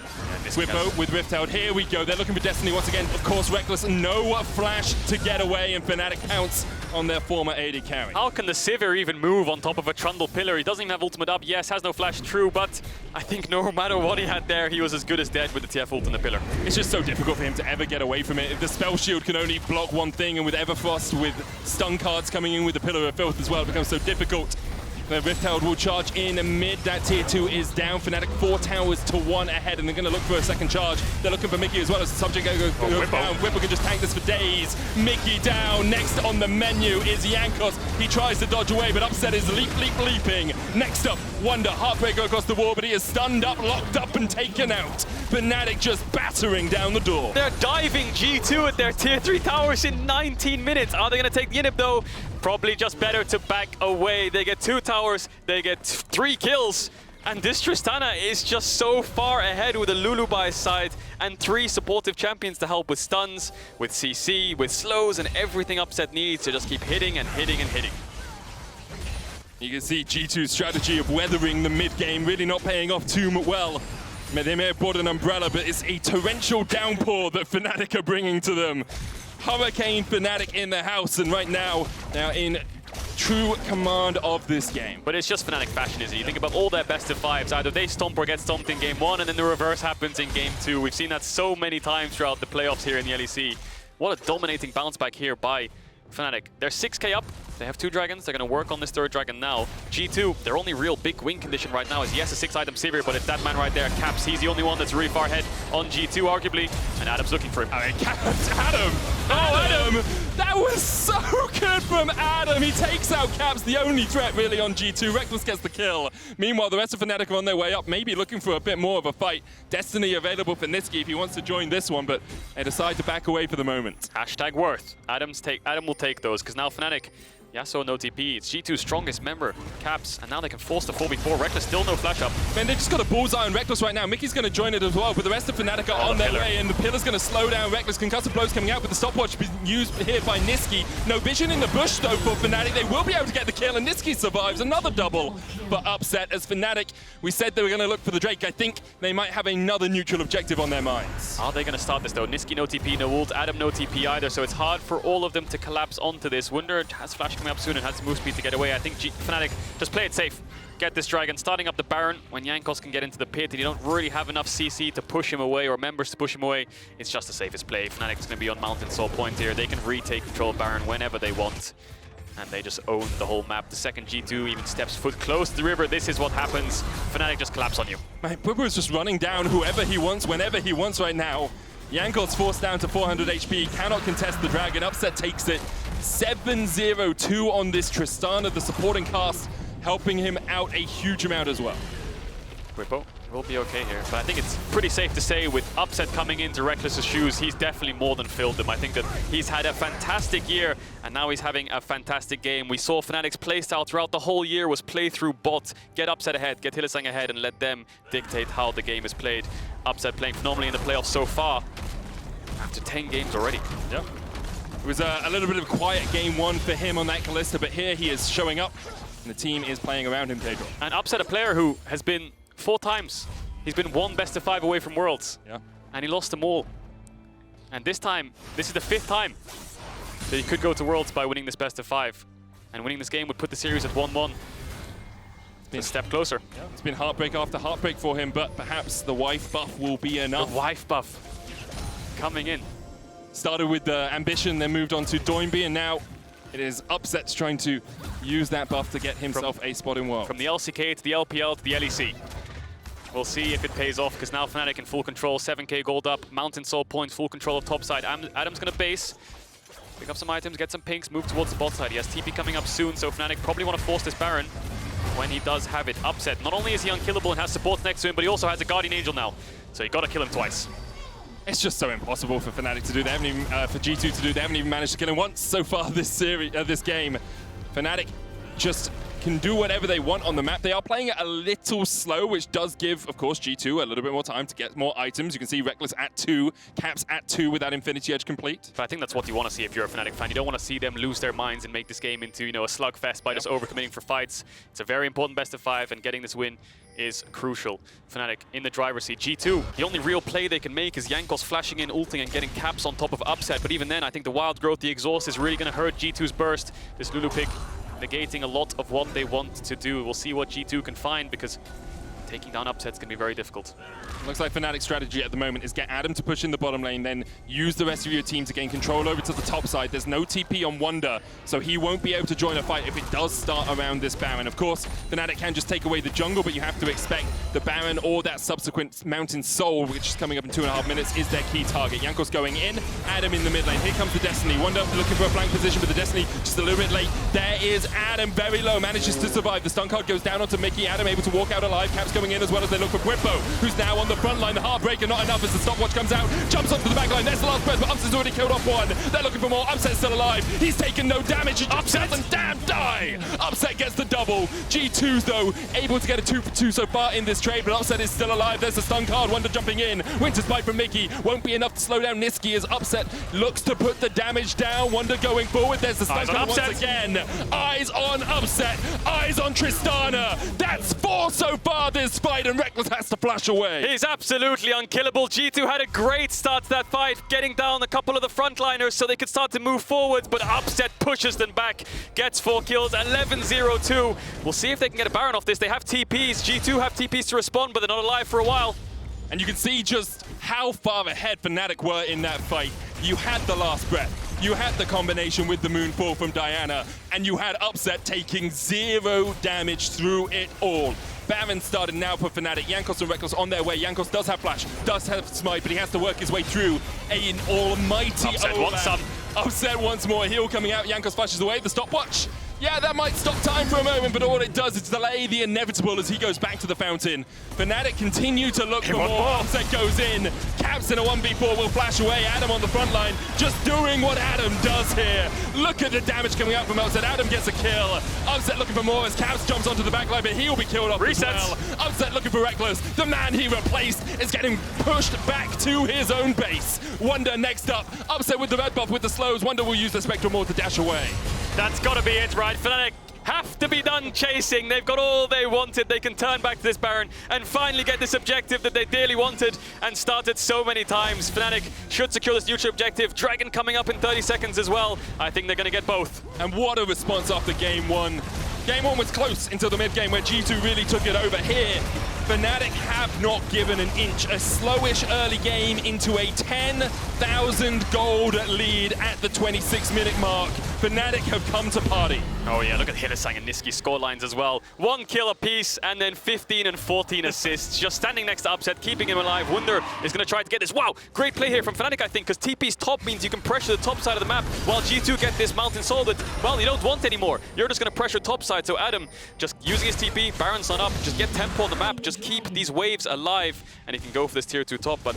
Yeah, Bwipo with Rift Herald. Here we go. They're looking for Destiny once again. Of course, Rekkles, no flash to get away, and Fnatic pounce on their former AD carry. How can the Sivir even move on top of a Trundle pillar? He doesn't even have ultimate up. Yes, has no flash, true, but I think no matter what he had there, he was as good as dead with the TF ult in the pillar. It's just so difficult for him to ever get away from it. If the spell shield can only block one thing, and with Everfrost, with stun cards coming in with the Pillar of Filth as well, it becomes so difficult. The Rift Herald will charge in mid. That tier 2 is down. Fnatic 4 towers to 1 ahead, and they're going to look for a second charge. They're looking for Mikyx as well as the subject goes down. Bwipo can just tank this for days. Mikyx down. Next on the menu is Jankos. He tries to dodge away, but Upset is leaping. Next up, Wunder. Heartbreaker across the wall, but he is stunned up, locked up, and taken out. Fnatic just battering down the door. They're diving G2 at their tier 3 towers in 19 minutes. Are they going to take the inhib though? Probably just better to back away. They get 2 towers, they get 3 kills, and this Tristana is just so far ahead with a Lulu by his side and 3 supportive champions to help with stuns, with CC, with slows, and everything Upset needs to just keep hitting and hitting and hitting. You can see G2's strategy of weathering the mid-game really not paying off too well. They may have brought an umbrella, but it's a torrential downpour that Fnatic are bringing to them. Hurricane Fnatic in the house, and right now they're in true command of this game. But it's just Fnatic fashion, isn't it? You think about all their best of 5s, either they stomp or get stomped in game 1, and then the reverse happens in game 2. We've seen that so many times throughout the playoffs here in the LEC. What a dominating bounce back here by Fnatic. They're 6k up. They have 2 dragons. They're going to work on this 3rd dragon now. G2, their only real big win condition right now is, yes, a 6-item Sivir, but it's that man right there, Caps. He's the only one that's really far ahead on G2, arguably, and Adam's looking for him. I mean, Adam! Oh, Adam! That was so good from Adam! He takes out Caps, the only threat really on G2. Rekkles gets the kill. Meanwhile, the rest of Fnatic are on their way up, maybe looking for a bit more of a fight. Destiny available for Nisqy if he wants to join this one, but they decide to back away for the moment. Hashtag worth. Adam will take those, because now Fnatic, Yasuo no TP, it's G2's strongest member, Caps, and now they can force the 4v4. Rekkles still no flash up. Man, they just got a bullseye on Rekkles right now. Mickey's going to join it as well, but the rest of Fnatic are on their way, and the pillar's going to slow down Rekkles. Concussive blows coming out, but the stopwatch being used here by Nisqy. No vision in the bush, though, for Fnatic. They will be able to get the kill, and Nisqy survives. Another double for Upset as Fnatic. We said they were going to look for the Drake. I think they might have another neutral objective on their minds. Are they going to start this, though? Nisqy no TP, no ult, Adam no TP either, so it's hard for all of them to collapse onto this. Wunder has flash coming up soon and has move speed to get away. I think Fnatic just play it safe. Get this dragon, starting up the Baron when Jankos can get into the pit and you don't really have enough CC to push him away or members to push him away. It's just the safest play. Fnatic's going to be on Mountain Soul Point here. They can retake control of Baron whenever they want. And they just own the whole map. The second G2 even steps foot close to the river. This is what happens. Fnatic just collapse on you. Man, Bwipo is just running down whoever he wants, whenever he wants right now. Jankos forced down to 400 HP, cannot contest the dragon. Upset takes it. 7-0-2 on this Tristana, the supporting cast helping him out a huge amount as well. Bwipo will be okay here, but I think it's pretty safe to say with Upset coming into Rekkles' shoes, he's definitely more than filled them. I think that he's had a fantastic year, and now he's having a fantastic game. We saw Fnatic's playstyle throughout the whole year was play through bot, get Upset ahead, get Hylissang ahead, and let them dictate how the game is played. Upset playing phenomenally in the playoffs so far, after 10 games already. Yeah. It was a little bit of a quiet game 1 for him on that Kalista, but here he is showing up, and the team is playing around him, Caedrel. And Upset, a player who has been 4 times He's been one best of 5 away from Worlds. Yeah. And he lost them all. And this time, this is the 5th time that he could go to Worlds by winning this best of 5. And winning this game would put the series at 1-1. A step closer. Yeah. It's been heartbreak after heartbreak for him, but perhaps the wife buff will be enough. The wife buff coming in. Started with the ambition, then moved on to Doinby, and now it is Upset's trying to use that buff to get himself a spot in World. From the LCK to the LPL to the LEC. We'll see if it pays off, because now Fnatic in full control, 7k gold up, Mountain Soul points, full control of top side. Adam's gonna base, pick up some items, get some pinks, move towards the bot side. He has TP coming up soon, so Fnatic probably want to force this Baron when he does have it. Upset, not only is he unkillable and has support next to him, but he also has a Guardian Angel now. So you gotta kill him twice. It's just so impossible for Fnatic to do. They haven't even, for G2 to do. They haven't even managed to kill him once so far this series, this game. Fnatic just can do whatever they want on the map. They are playing it a little slow, which does give, of course, G2 a little bit more time to get more items. You can see Rekkles at 2, Caps at 2 with that Infinity Edge complete. But I think that's what you want to see if you're a Fnatic fan. You don't want to see them lose their minds and make this game into, you know, a slugfest by just overcommitting for fights. It's a very important best of 5, and getting this win is crucial. Fnatic in the driver's seat. G2, the only real play they can make is Jankos flashing in, ulting, and getting Caps on top of Upset. But even then, I think the wild growth, the exhaust is really going to hurt G2's burst. This Lulu pick negating a lot of what they want to do. We'll see what G2 can find, because taking down Upset's going to be very difficult. Looks like Fnatic's strategy at the moment is get Adam to push in the bottom lane, then use the rest of your team to gain control over to the top side. There's no TP on Wunder, so he won't be able to join a fight if it does start around this Baron. Of course, Fnatic can just take away the jungle, but you have to expect the Baron or that subsequent Mountain Soul, which is coming up in 2.5 minutes, is their key target. Jankos going in, Adam in the mid lane. Here comes the Destiny. Wunder looking for a flank position, but the Destiny just a little bit late. There is Adam, very low, manages to survive. The stun card goes down onto Mikyx. Adam able to walk out alive. Caps going in as well as they look for Bwipo, who's now on the front line. The Heartbreaker not enough as the stopwatch comes out, jumps onto the back line. There's the last press, but Upset's already killed off one. They're looking for more. Upset's still alive. He's taken no damage. Upset doesn't damn die. Upset gets the double. G2's though able to get a 2 for 2 so far in this trade, but Upset is still alive. There's the stun card. Wunder jumping in. Winter's Bite from Mikyx won't be enough to slow down Nisqy as Upset looks to put the damage down. Wunder going forward. There's the stun card once again. Eyes on Upset. Eyes on Tristana. That's 4 so far this fight, and Rekkles has to flash away. He's absolutely unkillable. G2 had a great start to that fight, getting down a couple of the frontliners so they could start to move forward, but Upset pushes them back, gets 4 kills, 11-0-2. We'll see if they can get a Baron off this. They have TPs. G2 have TPs to respond, but they're not alive for a while. And you can see just how far ahead Fnatic were in that fight. You had the last breath. You had the combination with the Moonfall from Diana, and you had Upset taking 0 damage through it all. Baron started now for Fnatic. Jankos and Rekkles on their way. Jankos does have flash, does have smite, but he has to work his way through an almighty Upset Olaf. wants some. Upset once more. Heal coming out. Jankos flashes away. The stopwatch. Yeah, that might stop time for a moment, but all it does is delay the inevitable as he goes back to the fountain. Fnatic continue to look for more. Upset goes in. Caps in a 1v4 will flash away. Adam on the front line, just doing what Adam does here. Look at the damage coming out from Upset. Adam gets a kill. Upset looking for more as Caps jumps onto the back line, but he'll be killed off as well. Upset looking for Rekkles. The man he replaced is getting pushed back to his own base. Wunder next up. Upset with the red buff with the slows. Wunder will use the Spectral Maul to dash away. That's got to be it, right? Fnatic have to be done chasing. They've got all they wanted. They can turn back to this Baron and finally get this objective that they dearly wanted and started so many times. Fnatic should secure this future objective. Dragon coming up in 30 seconds as well. I think they're going to get both. And what a response after game 1. Game 1 was close until the mid-game where G2 really took it over. Here, Fnatic have not given an inch. A slowish early game into a 10,000 gold lead at the 26-minute mark. Fnatic have come to party. Oh yeah, look at Hylissang and Nisqy scorelines as well. 1 kill apiece and then 15 and 14 assists. Just standing next to Upset, keeping him alive. Wunder is going to try to get this. Wow, great play here from Fnatic, I think, because TP's top means you can pressure the top side of the map while G2 get this Mountain Soul that, well, you don't want anymore. You're just going to pressure top side. So Adam just using his TP, Baron's not up, just get tempo on the map, just keep these waves alive, and he can go for this tier 2 top, but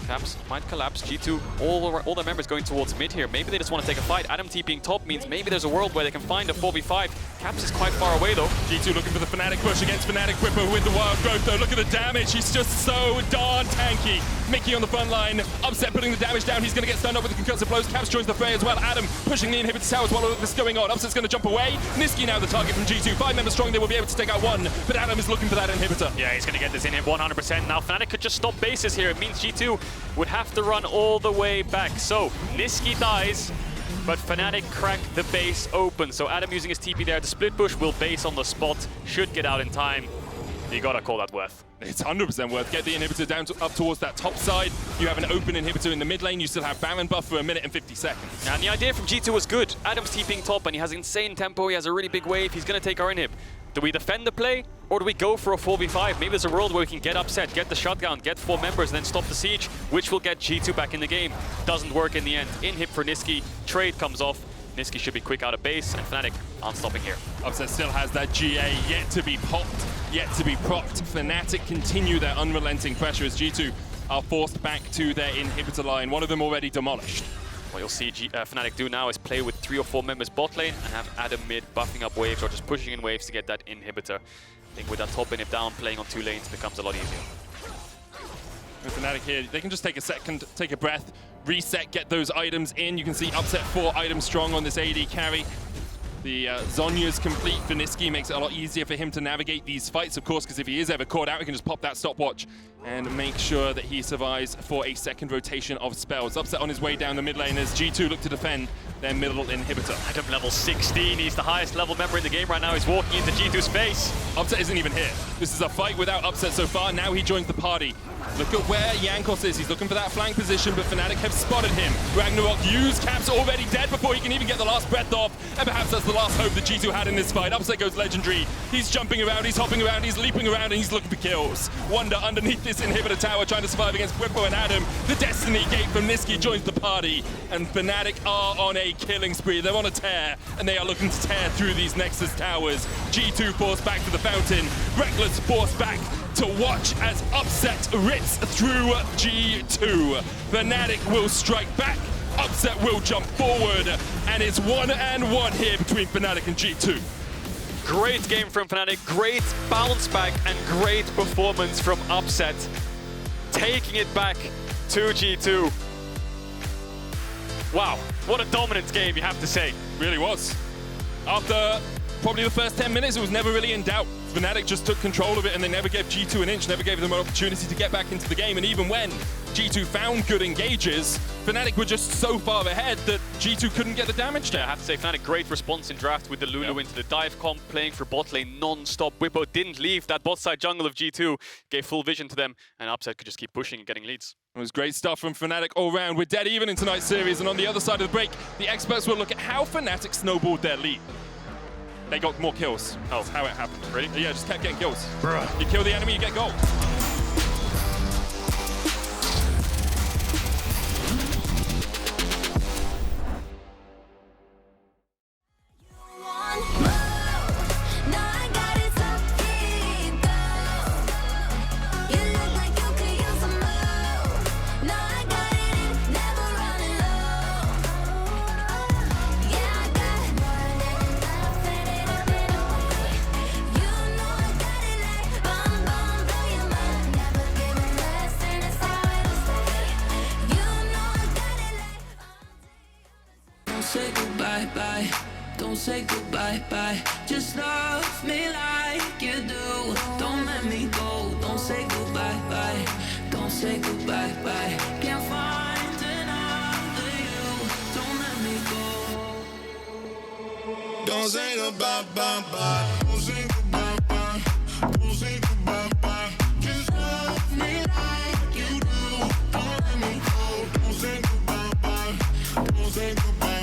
Caps might collapse. G2, all their members going towards mid here. Maybe they just want to take a fight. Adam TPing top means maybe there's a world where they can find a 4v5. Caps is quite far away though. G2 looking for the Fnatic push against Fnatic Bwipo with the wild growth though. Look at the damage, he's just so darn tanky. Mikyx on the front line, Upset putting the damage down, he's going to get stunned up with the concussive blows. Caps joins the fray as well, Adam pushing the inhibitor towers while all of this is going on. Upset's going to jump away, Nisqy now the target from G2. 5 members strong, they will be able to take out one, but Adam is looking for that inhibitor. Yeah, he's going to get this in him 100%. Now Fnatic could just stop bases here. It means G2 would have to run all the way back. So Nisqy dies, but Fnatic crack the base open. So Adam using his TP there. The split push will base on the spot. Should get out in time. You gotta call that worth. It's 100% worth. Get the inhibitor down up towards that top side. You have an open inhibitor in the mid lane. You still have Baron buff for 1 minute and 50 seconds. And the idea from G2 was good. Adam's TPing top and he has insane tempo. He has a really big wave. He's gonna take our inhib. Do we defend the play or do we go for a 4v5? Maybe there's a world where we can get Upset, get the shutdown, get 4 members, and then stop the siege, which will get G2 back in the game. Doesn't work in the end. Inhib for Nisqy. Trade comes off. Nisqy should be quick out of base, and Fnatic aren't stopping here. Upset still has that GA yet to be popped, yet to be propped. Fnatic continue their unrelenting pressure as G2 are forced back to their inhibitor line. One of them already demolished. What you'll see Fnatic do now is play with 3 or 4 members bot lane and have Adam mid buffing up waves or just pushing in waves to get that inhibitor. I think with that top inhib down, playing on 2 lanes becomes a lot easier. With Fnatic here, they can just take a second, take a breath, reset, get those items in. You can see Upset 4 items strong on this AD carry. The Zhonya's complete for Nisqy, makes it a lot easier for him to navigate these fights, of course, because if he is ever caught out, he can just pop that stopwatch and make sure that he survives for a second rotation of spells. Upset on his way down the mid lane as G2 look to defend their middle inhibitor. Adam level 16, he's the highest level member in the game right now. He's walking into G2's face. Upset isn't even here. This is a fight without Upset so far. Now he joins the party. Look at where Jankos is. He's looking for that flank position, but Fnatic have spotted him. Ragnarok used, Caps already dead before he can even get the last breath off, and perhaps that's the last hope that G2 had in this fight. Upset goes legendary. He's jumping around, he's hopping around, he's leaping around, and he's looking for kills. Wunder underneath this inhibitor tower trying to survive against Bwipo and Adam. The Destiny Gate from Nisqy joins the party, and Fnatic are on a killing spree. They're on a tear, and they are looking to tear through these Nexus towers. G2 forced back to the fountain. Rekkles forced back to watch as Upset rips through G2. Fnatic will strike back, Upset will jump forward, and it's 1-1 here between Fnatic and G2. Great game from Fnatic, great bounce back and great performance from Upset. Taking it back to G2. Wow, what a dominant game, you have to say. Really was. After probably the first 10 minutes, it was never really in doubt. Fnatic just took control of it and they never gave G2 an inch, never gave them an opportunity to get back into the game. And even when G2 found good engages, Fnatic were just so far ahead that G2 couldn't get the damage down. Yeah, I have to say, Fnatic, great response in draft with the Lulu into the dive comp, playing for bot lane non-stop. Bwipo didn't leave that bot side jungle of G2, gave full vision to them, and Upset could just keep pushing and getting leads. It was great stuff from Fnatic all round. We're dead even in tonight's series, and on the other side of the break, the experts will look at how Fnatic snowballed their lead. They got more kills. Oh, that's how it happened. Really? Yeah, just kept getting kills. Bruh. You kill the enemy, you get gold. Say goodbye, bye. Don't say goodbye, bye. Just love me like you do. Don't let me go. Don't say goodbye, bye. Don't say goodbye, bye. Can't find another you. Don't let me go. Don't say goodbye, bye, bye. Don't say goodbye, bye. Don't say goodbye, bye. Just love me like you do. Don't let me go. Don't say goodbye, bye. Don't say goodbye.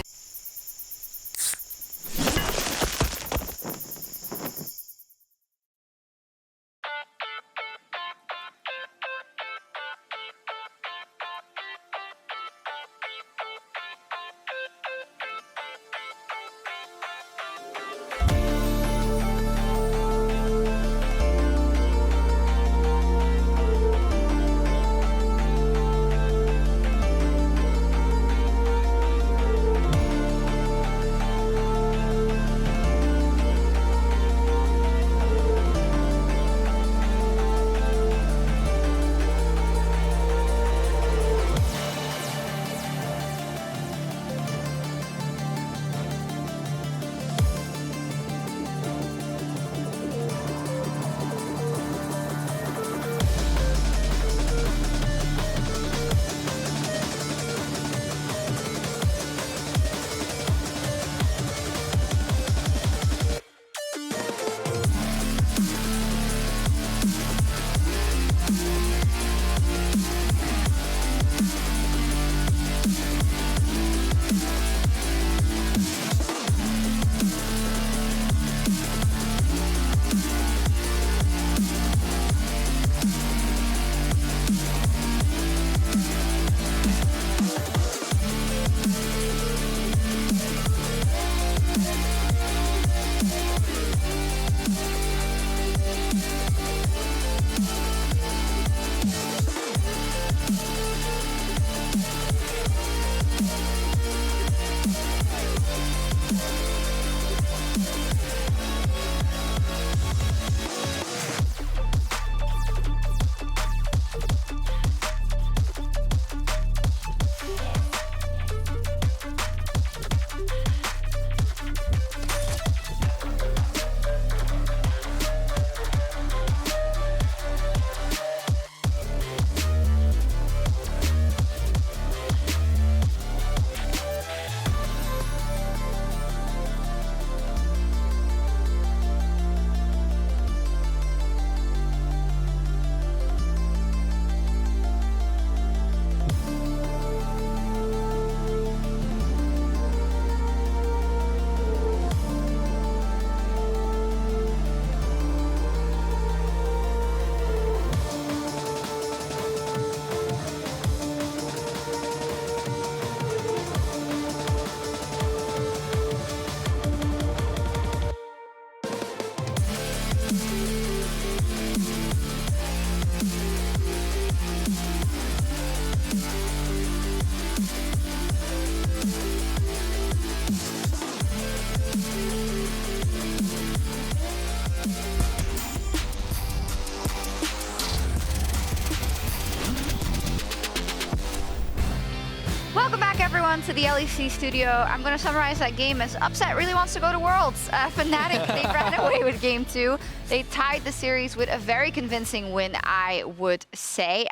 Welcome back, everyone, to the LEC studio. I'm going to summarize that game as Upset really wants to go to Worlds. Fnatic, they ran away with Game 2. They tied the series with a very convincing win, I would say.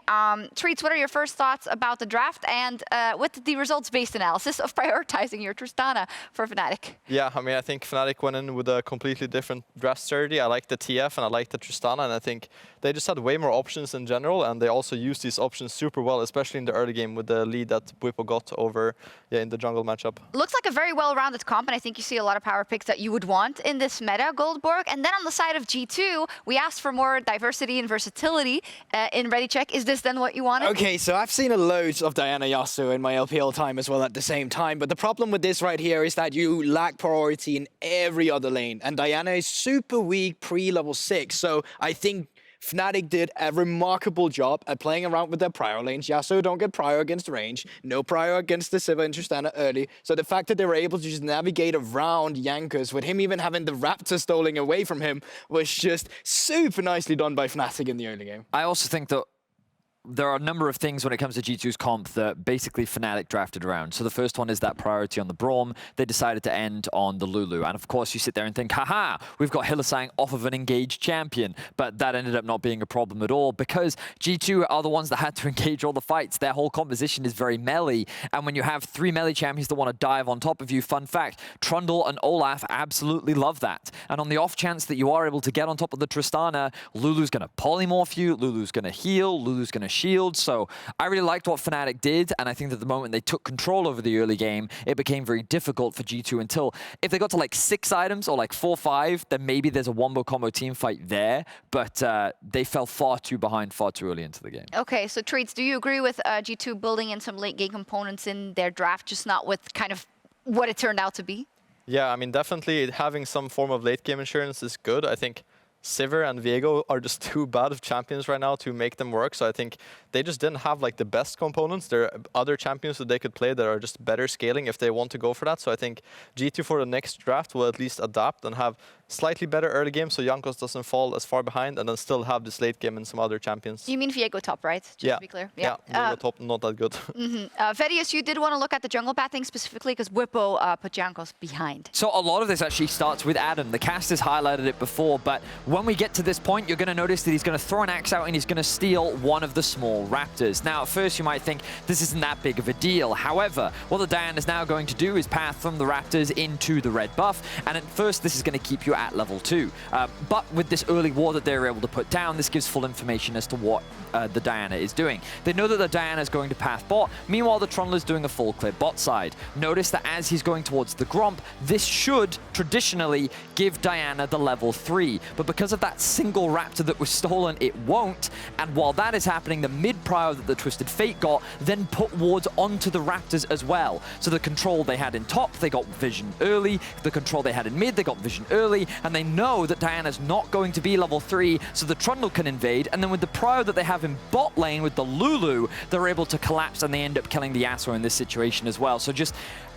Treats, what are your first thoughts about the draft and with the results-based analysis of prioritizing your Tristana for Fnatic? Yeah, I mean, I think Fnatic went in with a completely different draft strategy. I like the TF and I like the Tristana, and I think they just had way more options in general, and they also used these options super well, especially in the early game with the lead that Bwipo got over in the jungle matchup. Looks like a very well-rounded comp, and I think you see a lot of power picks that you would want in this meta, Goldborg. And then on the side of G2, we asked for more diversity and versatility in Ready Check. Is this then what you wanted? Okay, so I've seen a load of Diana Yasuo in my LPL time as well at the same time, but the problem with this right here is that you lack priority in every other lane, and Diana is super weak pre-level 6, so I think Fnatic did a remarkable job at playing around with their prior lanes. Yasuo don't get prior against range, no prior against the Sivir and Tristana early. So the fact that they were able to just navigate around Jankos, with him even having the Raptor stolen away from him, was just super nicely done by Fnatic in the early game. I also think that there are a number of things when it comes to G2's comp that basically Fnatic drafted around. So the first one is that priority on the Braum. They decided to end on the Lulu. And of course, you sit there and think, haha, we've got Hylissang off of an engaged champion. But that ended up not being a problem at all because G2 are the ones that had to engage all the fights. Their whole composition is very melee. And when you have 3 melee champions that want to dive on top of you, fun fact, Trundle and Olaf absolutely love that. And on the off chance that you are able to get on top of the Tristana, Lulu's going to polymorph you, Lulu's going to heal, Lulu's going to shield. So I really liked what Fnatic did, and I think that the moment they took control over the early game, it became very difficult for G2 until if they got to like 6 items or like 4-5, then maybe there's a wombo combo team fight there, but they fell far too behind far too early into the game. Okay, so Treats, do you agree with G2 building in some late game components in their draft, just not with kind of what it turned out to be? Yeah, I mean, definitely having some form of late game insurance is good. I think Sivir and Viego are just too bad of champions right now to make them work. So I think they just didn't have like the best components. There are other champions that they could play that are just better scaling if they want to go for that. So I think G2 for the next draft will at least adapt and have slightly better early game so Jankos doesn't fall as far behind, and then still have this late game and some other champions. You mean Viego top, right? Just to be clear. Yeah, Viego top, not that good. Vedius, you did want to look at the jungle pathing specifically because Bwipo put Jankos behind. So a lot of this actually starts with Adam. The casters highlighted it before, but when we get to this point, you're going to notice that he's going to throw an axe out and he's going to steal one of the small raptors. Now, at first you might think this isn't that big of a deal. However, what the Diana is now going to do is path from the raptors into the red buff, and at first this is going to keep you at level 2. But with this early ward that they're able to put down, this gives full information as to what the Diana is doing. They know that the Diana is going to path bot. Meanwhile, the Trundle is doing a full clear bot side. Notice that as he's going towards the Gromp, this should traditionally give Diana the level 3. But because of that single raptor that was stolen, it won't. And while that is happening, the mid prio that the Twisted Fate got then put wards onto the raptors as well. So the control they had in top, they got vision early. The control they had in mid, they got vision early. And they know that Diana's not going to be level 3, so the Trundle can invade. And then with the prio that they have in bot lane with the Lulu, they're able to collapse and they end up killing the Yasuo in this situation as well. So just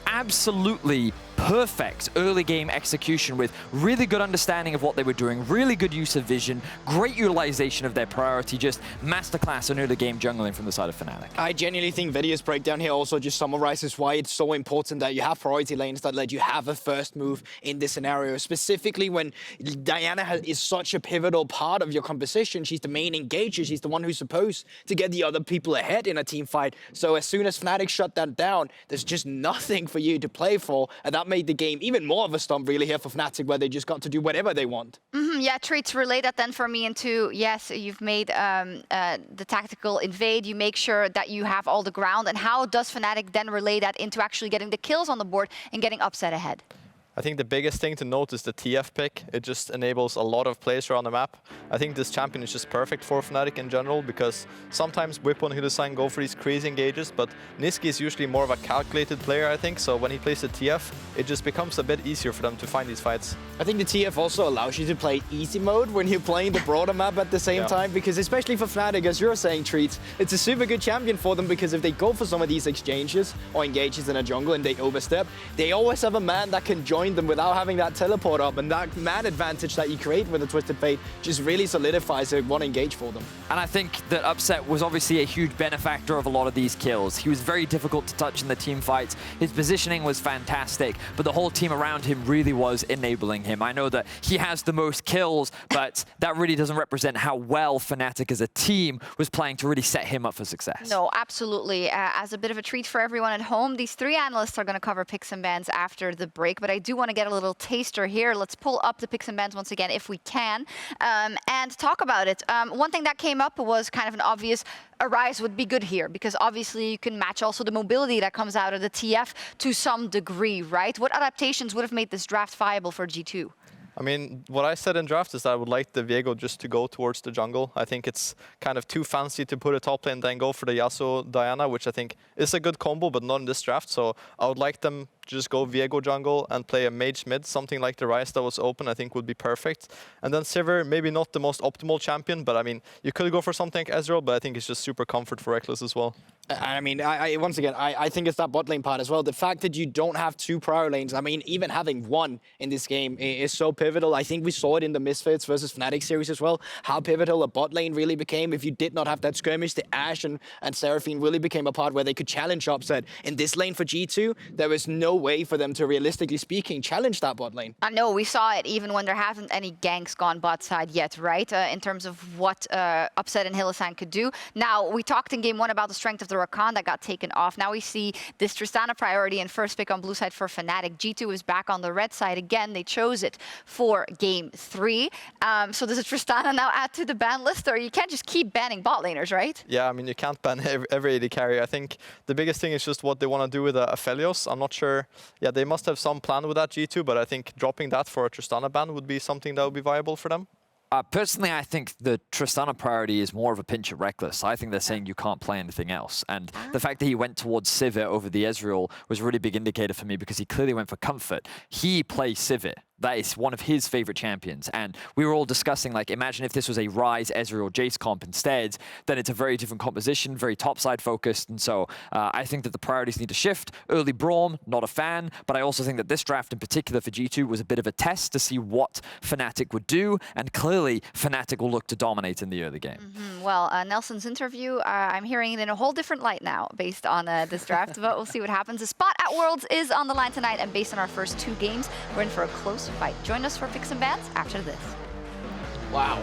absolutely perfect early game execution with really good understanding of what they were doing, really good use of vision, great utilization of their priority, just masterclass in early game jungling from the side of Fnatic. I genuinely think Vedia's breakdown here also just summarizes why it's so important that you have priority lanes that let you have a first move in this scenario, specifically when Diana is such a pivotal part of your composition. She's the main engager. She's the one who's supposed to get the other people ahead in a team fight. So as soon as Fnatic shut that down, there's just nothing for you to play for, and that made the game even more of a stomp really here for Fnatic, where they just got to do whatever they want. Yeah, Treats, relate that then for me into, yes, you've made the tactical invade, you make sure that you have all the ground, and how does Fnatic then relay that into actually getting the kills on the board and getting upset ahead? I think the biggest thing to note is the TF pick. It just enables a lot of plays around the map. I think this champion is just perfect for Fnatic in general, because sometimes Bwipo and Hylissang go for these crazy engages, but Nisqy is usually more of a calculated player, I think, so when he plays the TF, it just becomes a bit easier for them to find these fights. I think the TF also allows you to play easy mode when you're playing the broader map at the same time, because especially for Fnatic, as you're saying, Treats, it's a super good champion for them, because if they go for some of these exchanges or engages in a jungle and they overstep, they always have a man that can join join them without having that teleport up, and that man advantage that you create with the Twisted Fate just really solidifies a one engage for them. And I think that Upset was obviously a huge benefactor of a lot of these kills. He was very difficult to touch in the team fights. His positioning was fantastic, but the whole team around him really was enabling him. I know that he has the most kills, but that really doesn't represent how well Fnatic as a team was playing to really set him up for success. No, absolutely. As a bit of a treat for everyone at home, these three analysts are going to cover picks and bans after the break, but I do want to get a little taster here. Let's pull up the picks and bans once again, if we can, and talk about it. One thing that came up was kind of an obvious Arise would be good here, because obviously you can match also the mobility that comes out of the TF to some degree, right? What adaptations would have made this draft viable for G2? I mean, what I said in draft is that I would like the Viego just to go towards the jungle. I think it's kind of too fancy to put a top lane, then go for the Yasuo Diana, which I think is a good combo, but not in this draft. So I would like them to just go Viego jungle and play a mage mid, something like the Ryze that was open, I think would be perfect. And then Sivir, maybe not the most optimal champion, but I mean, you could go for something like Ezreal, but I think it's just super comfort for Rekkles as well. I mean, once again, I think it's that bot lane part as well. The fact that you don't have two prior lanes, I mean, even having one in this game is so pivotal. I think we saw it in the Misfits versus Fnatic series as well, how pivotal a bot lane really became. If you did not have that skirmish, the Ashe and Seraphine really became a part where they could challenge Upset. In this lane for G2, there was no way for them to, realistically speaking, challenge that bot lane. I know, we saw it even when there haven't any ganks gone bot side yet, right? In terms of what Upset and Hylissang could do. Now, we talked in game one about the strength of the Rakan that got taken off. Now we see this Tristana priority and first pick on blue side for Fnatic. G2 is back on the red side again. They chose it for game 3. So does a Tristana now add to the ban list, or you can't just keep banning bot laners, right? Yeah, I mean, you can't ban every AD carry. I think the biggest thing is just what they want to do with Aphelios. I'm not sure. Yeah, they must have some plan with that G2, but I think dropping that for a Tristana ban would be something that would be viable for them. Personally, I think the Tristana priority is more of a pinch at Rekkles. I think they're saying you can't play anything else. And the fact that he went towards Sivir over the Ezreal was a really big indicator for me, because he clearly went for comfort. He plays Sivir. That is one of his favorite champions. And we were all discussing, like, imagine if this was a Ryze, Ezreal, Jace comp instead, then it's a very different composition, very topside focused. And so I think that the priorities need to shift. Early Braum, not a fan, but I also think that this draft in particular for G2 was a bit of a test to see what Fnatic would do. And clearly, Fnatic will look to dominate in the early game. Well, Nelson's interview, I'm hearing it in a whole different light now based on this draft, but we'll see what happens. The spot at Worlds is on the line tonight, and based on our first 2 games, we're in for a close fight. Join us for picks and bans after this. Wow.